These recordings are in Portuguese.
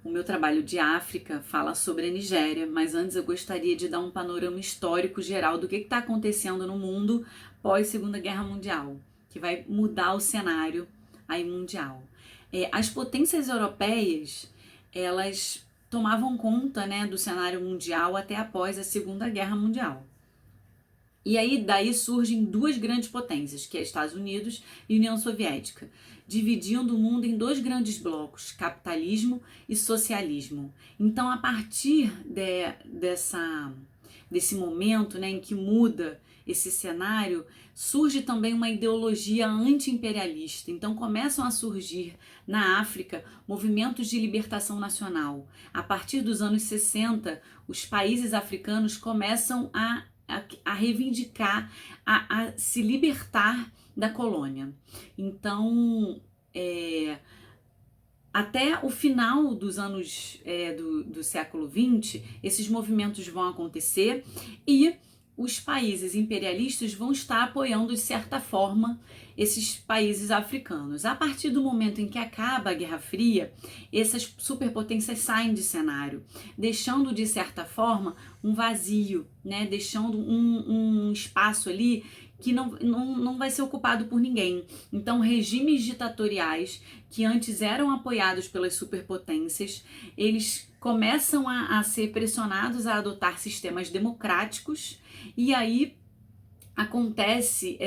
O meu trabalho de África fala sobre a Nigéria, mas antes eu gostaria de dar um panorama histórico geral do que está acontecendo no mundo pós Segunda Guerra Mundial, que vai mudar o cenário aí mundial. As potências europeias, elas tomavam conta, né, do cenário mundial até após a Segunda Guerra Mundial. E aí daí surgem duas grandes potências, que é Estados Unidos e União Soviética, dividindo o mundo em dois grandes blocos, capitalismo e socialismo. Então, a partir desse momento, né, em que muda esse cenário, surge também uma ideologia anti-imperialista. Então começam a surgir na África movimentos de libertação nacional. A partir dos anos 60, os países africanos começam a reivindicar, a se libertar da colônia. Então, até o final dos anos do século XX, esses movimentos vão acontecer e os países imperialistas vão estar apoiando, de certa forma, esses países africanos. A partir do momento em que acaba a Guerra Fria, essas superpotências saem de cenário, deixando, de certa forma, um vazio, né? Deixando um espaço ali que não vai ser ocupado por ninguém. Então, regimes ditatoriais que antes eram apoiados pelas superpotências, eles começam a ser pressionados a adotar sistemas democráticos, e aí acontece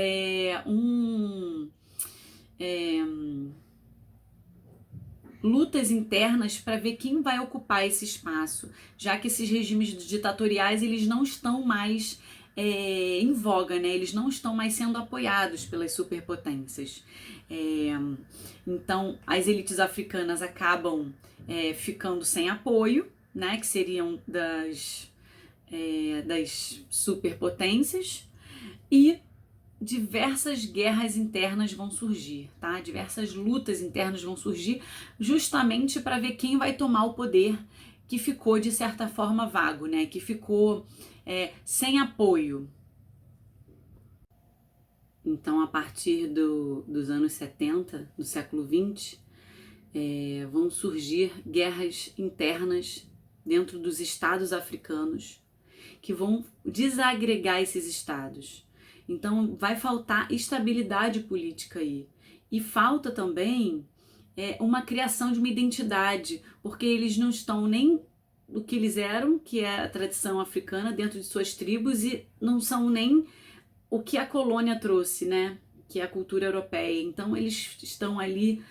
lutas internas para ver quem vai ocupar esse espaço, já que esses regimes ditatoriais eles não estão mais em voga, né? Eles não estão mais sendo apoiados pelas superpotências. Então, as elites africanas acabam ficando sem apoio, né? Que seriam das superpotências, e diversas guerras internas vão surgir, tá? Diversas lutas internas vão surgir justamente para ver quem vai tomar o poder que ficou, de certa forma, vago, né? Que ficou sem apoio. Então, a partir dos anos 70, do século XX, vão surgir guerras internas dentro dos estados africanos que vão desagregar esses estados. Então, vai faltar estabilidade política aí. E falta também uma criação de uma identidade, porque eles não estão nem do que eles eram, que é a tradição africana dentro de suas tribos, e não são nem o que a colônia trouxe, né? Que é a cultura europeia. Então, eles estão ali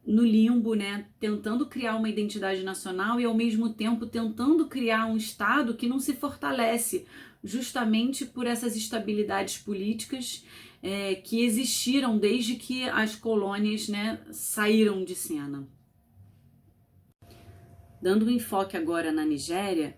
no limbo, né? Tentando criar uma identidade nacional e, ao mesmo tempo, tentando criar um Estado que não se fortalece, justamente por essas instabilidades políticas que existiram desde que as colônias, né, saíram de cena. Dando um enfoque agora na Nigéria,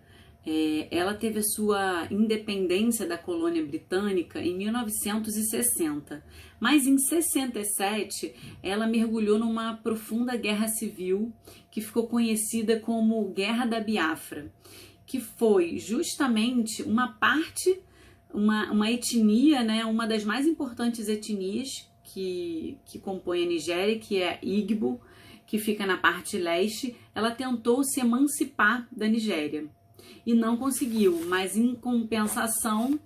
ela teve a sua independência da colônia britânica em 1960, mas em 67 ela mergulhou numa profunda guerra civil que ficou conhecida como Guerra da Biafra, que foi justamente uma etnia, né, uma das mais importantes etnias que compõe a Nigéria, que é a Igbo, que fica na parte leste. Ela tentou se emancipar da Nigéria e não conseguiu, mas em compensação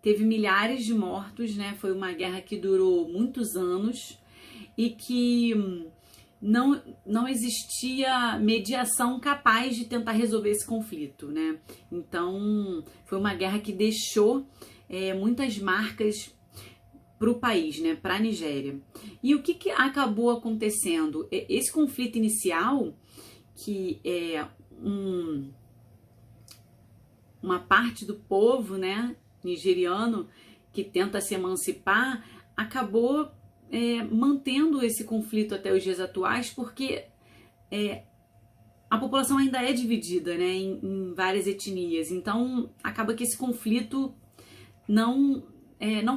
teve milhares de mortos, né? Foi uma guerra que durou muitos anos e que não existia mediação capaz de tentar resolver esse conflito, né? Então foi uma guerra que deixou muitas marcas para o país, né? Para a Nigéria. E o que acabou acontecendo? Esse conflito inicial, que é uma parte do povo, né, nigeriano que tenta se emancipar, acabou mantendo esse conflito até os dias atuais, porque a população ainda é dividida, né, em várias etnias. Então acaba que esse conflito não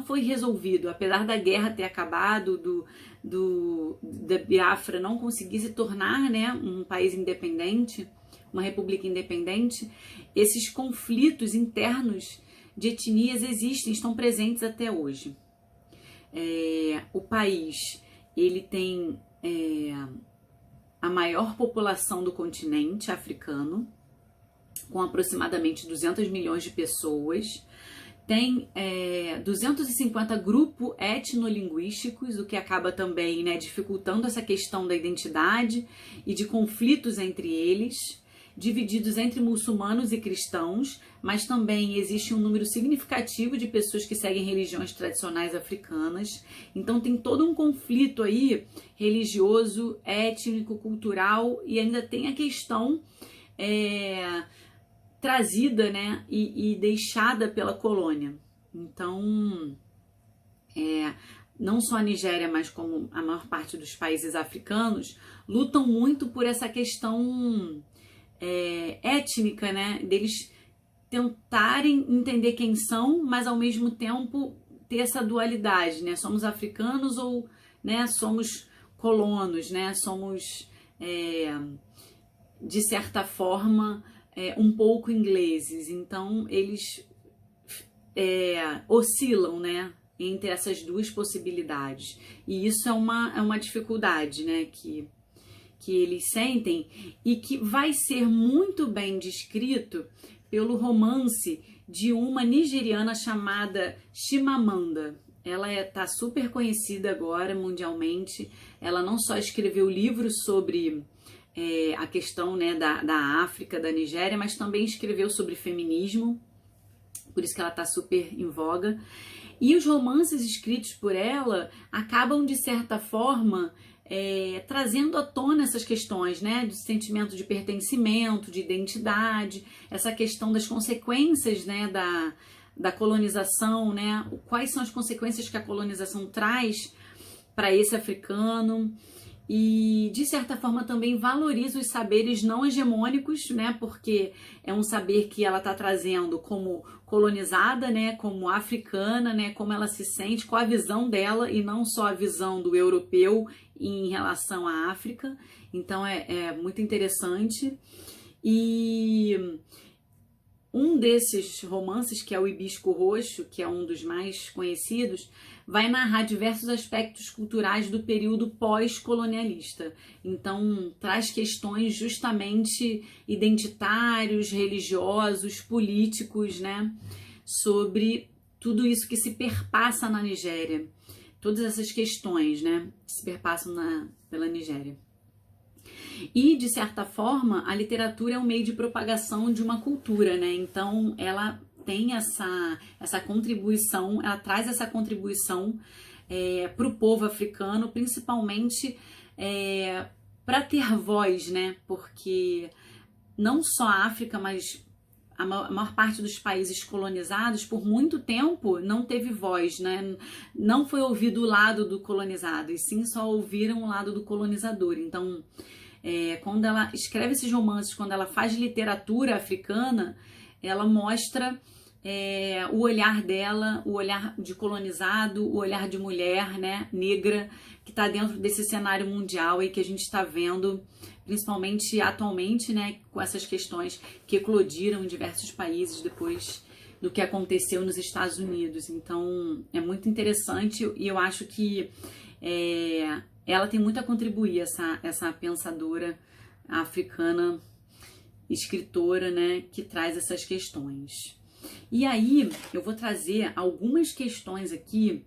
foi resolvido, apesar da guerra ter acabado, da Biafra não conseguir se tornar, né, um país independente, uma república independente. Esses conflitos internos de etnias existem, estão presentes até hoje. O país, ele tem a maior população do continente africano, com aproximadamente 200 milhões de pessoas. Tem 250 grupos etnolinguísticos, o que acaba também, né, dificultando essa questão da identidade e de conflitos entre eles, divididos entre muçulmanos e cristãos, mas também existe um número significativo de pessoas que seguem religiões tradicionais africanas. Então tem todo um conflito aí religioso, étnico, cultural, e ainda tem a questão trazida, né, e deixada pela colônia. Então, não só a Nigéria, mas como a maior parte dos países africanos, lutam muito por essa questão étnica, né, deles tentarem entender quem são, mas ao mesmo tempo ter essa dualidade, né, somos africanos ou, né, somos colonos, né, somos, de certa forma, um pouco ingleses. Então eles oscilam, né, entre essas duas possibilidades, e isso é uma dificuldade, né, que eles sentem, e que vai ser muito bem descrito pelo romance de uma nigeriana chamada Chimamanda. Ela tá super conhecida agora mundialmente. Ela não só escreveu livros sobre a questão, né, da África, da Nigéria, mas também escreveu sobre feminismo, por isso que ela tá super em voga. E os romances escritos por ela acabam, de certa forma, trazendo à tona essas questões, né, do sentimento de pertencimento, de identidade, essa questão das consequências, né, da colonização, né, quais são as consequências que a colonização traz para esse africano. E, de certa forma, também valoriza os saberes não hegemônicos, né? Porque é um saber que ela está trazendo como colonizada, né? Como africana, né? Como ela se sente, com a visão dela e não só a visão do europeu em relação à África. Então, é muito interessante. E um desses romances, que é o Hibisco Roxo, que é um dos mais conhecidos, vai narrar diversos aspectos culturais do período pós-colonialista. Então, traz questões justamente identitários, religiosos, políticos, né? Sobre tudo isso que se perpassa na Nigéria. Todas essas questões, né? Que se perpassam pela Nigéria. E, de certa forma, a literatura é um meio de propagação de uma cultura, né? Então, ela tem essa contribuição, ela traz essa contribuição para o povo africano, principalmente para ter voz, né? Porque não só a África, mas a maior parte dos países colonizados, por muito tempo, não teve voz, né? Não foi ouvido o lado do colonizado, e sim só ouviram o lado do colonizador. Então, quando ela escreve esses romances, quando ela faz literatura africana, ela mostra o olhar dela, o olhar de colonizado, o olhar de mulher, né, negra, que está dentro desse cenário mundial e que a gente está vendo, principalmente atualmente, né, com essas questões que eclodiram em diversos países depois do que aconteceu nos Estados Unidos. Então, é muito interessante, e eu acho que ela tem muito a contribuir, essa pensadora africana, escritora, né, que traz essas questões. E aí, eu vou trazer algumas questões aqui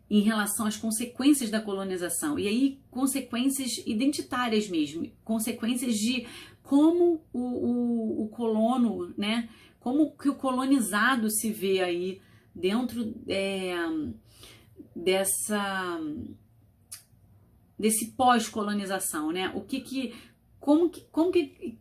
em relação às consequências da colonização. E aí, consequências identitárias mesmo, consequências de como o colono, né, como que o colonizado se vê aí dentro desse pós-colonização, né?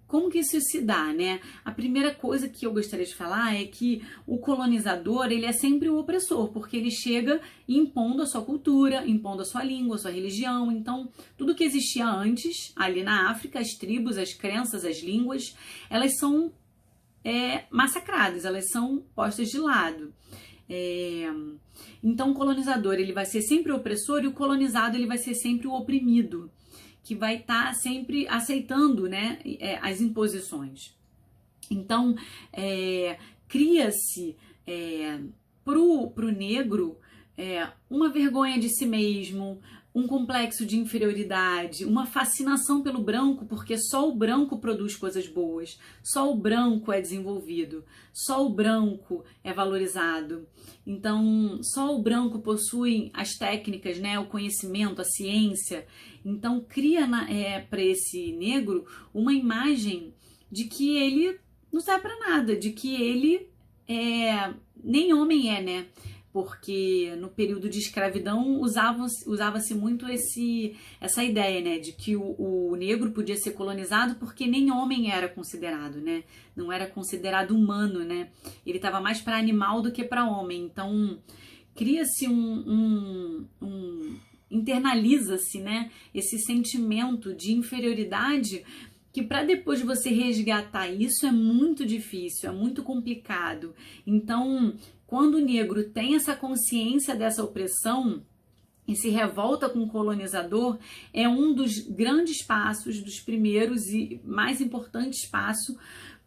Como que isso se dá, né? A primeira coisa que eu gostaria de falar é que o colonizador, ele é sempre o opressor, porque ele chega impondo a sua cultura, impondo a sua língua, a sua religião. Então, tudo que existia antes, ali na África, as tribos, as crenças, as línguas, elas são massacradas, elas são postas de lado. Então, o colonizador, ele vai ser sempre o opressor, e o colonizado, ele vai ser sempre o oprimido, que vai estar sempre aceitando, né, as imposições. Então, cria-se pro negro uma vergonha de si mesmo, um complexo de inferioridade, uma fascinação pelo branco, porque só o branco produz coisas boas, só o branco é desenvolvido, só o branco é valorizado. Então, só o branco possui as técnicas, né, o conhecimento, a ciência. Então, cria para esse negro uma imagem de que ele não serve para nada, de que ele nem homem é, né? Porque no período de escravidão usava-se muito essa ideia, né, de que o negro podia ser colonizado porque nem homem era considerado, né, não era considerado humano, né, ele estava mais para animal do que para homem. Então cria-se internaliza-se, né, esse sentimento de inferioridade, que para depois de você resgatar isso é muito difícil, é muito complicado. Então, quando o negro tem essa consciência dessa opressão e se revolta com o colonizador, é um dos grandes passos, dos primeiros e mais importantes passos,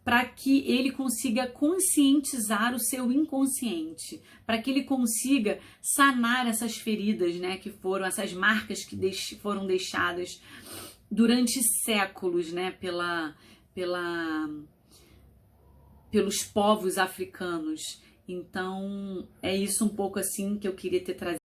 para que ele consiga conscientizar o seu inconsciente, para que ele consiga sanar essas feridas, né, que foram essas marcas que foram deixadas durante séculos, né, pelos povos africanos. Então, é isso um pouco assim que eu queria ter trazido.